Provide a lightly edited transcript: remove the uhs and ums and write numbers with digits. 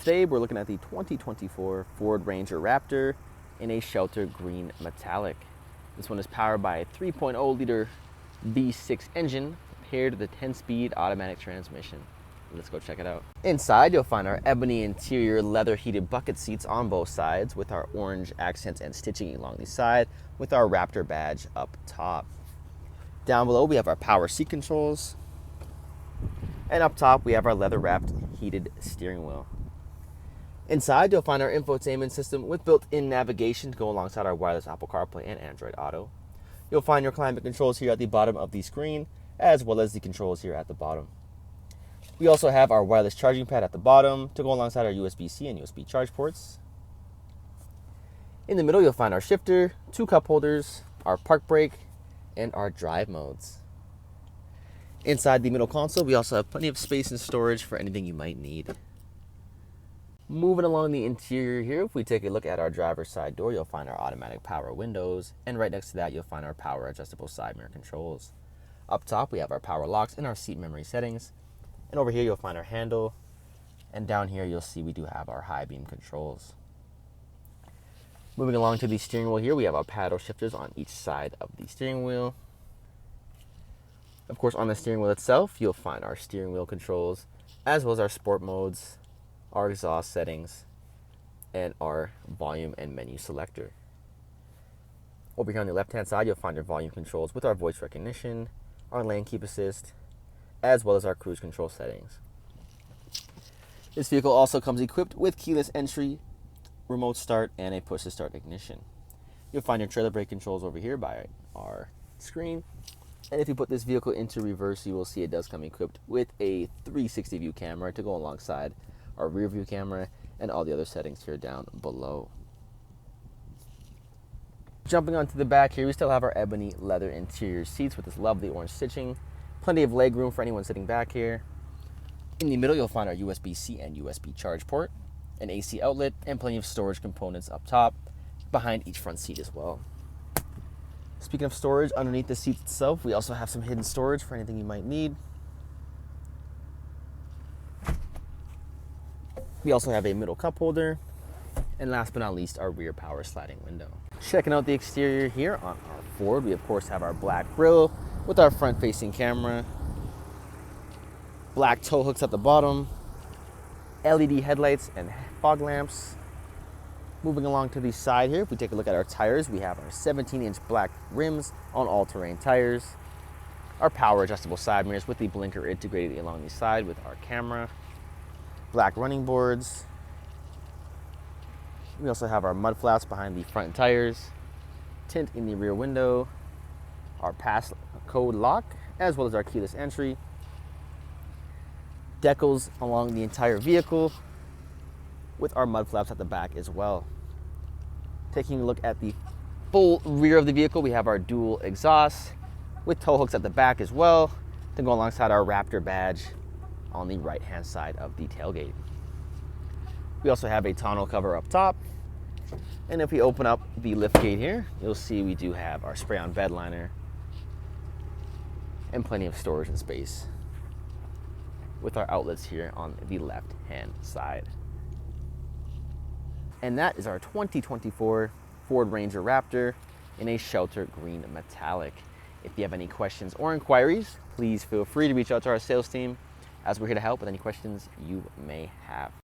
today we're looking at the 2024 Ford Ranger Raptor in a shelter green metallic. This one is powered by a 3.0 liter V6 engine paired with a 10-speed automatic transmission. Let's go check it out. Inside, you'll find our ebony interior leather heated bucket seats on both sides with our orange accents and stitching along the side with our Raptor badge up top. Down below, we have our power seat controls. And up top, we have our leather wrapped heated steering wheel. Inside, you'll find our infotainment system with built-in navigation to go alongside our wireless Apple CarPlay and Android Auto. You'll find your climate controls here at the bottom of the screen, as well as the controls here at the bottom. We also have our wireless charging pad at the bottom to go alongside our USB-C and USB charge ports. In the middle, you'll find our shifter, 2 cup holders, our park brake, and our drive modes. Inside the middle console, we also have plenty of space and storage for anything you might need. Moving along the interior here, if we take a look at our driver's side door, you'll find our automatic power windows, and right next to that, you'll find our power adjustable side mirror controls. Up top, we have our power locks and our seat memory settings, and over here, you'll find our handle, and down here, you'll see we do have our high beam controls. Moving along to the steering wheel here, we have our paddle shifters on each side of the steering wheel. Of course, on the steering wheel itself, you'll find our steering wheel controls, as well as our sport modes, our exhaust settings, and our volume and menu selector. Over here on the left-hand side, you'll find your volume controls with our voice recognition, our lane keep assist, as well as our cruise control settings. This vehicle also comes equipped with keyless entry, remote start, and a push-to-start ignition. You'll find your trailer brake controls over here by our screen. And if you put this vehicle into reverse, you will see it does come equipped with a 360 view camera to go alongside our rear view camera and all the other settings here down below. Jumping onto the back here, we still have our ebony leather interior seats with this lovely orange stitching. Plenty of leg room for anyone sitting back here. In the middle, you'll find our USB-C and USB charge port, an AC outlet, and plenty of storage components up top, behind each front seat as well. Speaking of storage, underneath the seat itself, we also have some hidden storage for anything you might need. We also have a middle cup holder, and last but not least, our rear power sliding window. Checking out the exterior here on our Ford, we of course have our black grille with our front-facing camera, black tow hooks at the bottom, LED headlights and fog lamps. Moving along to the side here, if we take a look at our tires, we have our 17-inch black rims on all-terrain tires, our power adjustable side mirrors with the blinker integrated along the side with our camera, black running boards. We also have our mud flaps behind the front tires, tint in the rear window, our pass code lock, as well as our keyless entry, decals along the entire vehicle with our mud flaps at the back as well. Taking a look at the full rear of the vehicle, we have our dual exhaust with tow hooks at the back as well to go alongside our Raptor badge on the right-hand side of the tailgate. We also have a tonneau cover up top. And if we open up the lift gate here, you'll see we do have our spray-on bed liner and plenty of storage and space with our outlets here on the left-hand side. And that is our 2024 Ford Ranger Raptor in a shelter green metallic. If you have any questions or inquiries, please feel free to reach out to our sales team as we're here to help with any questions you may have.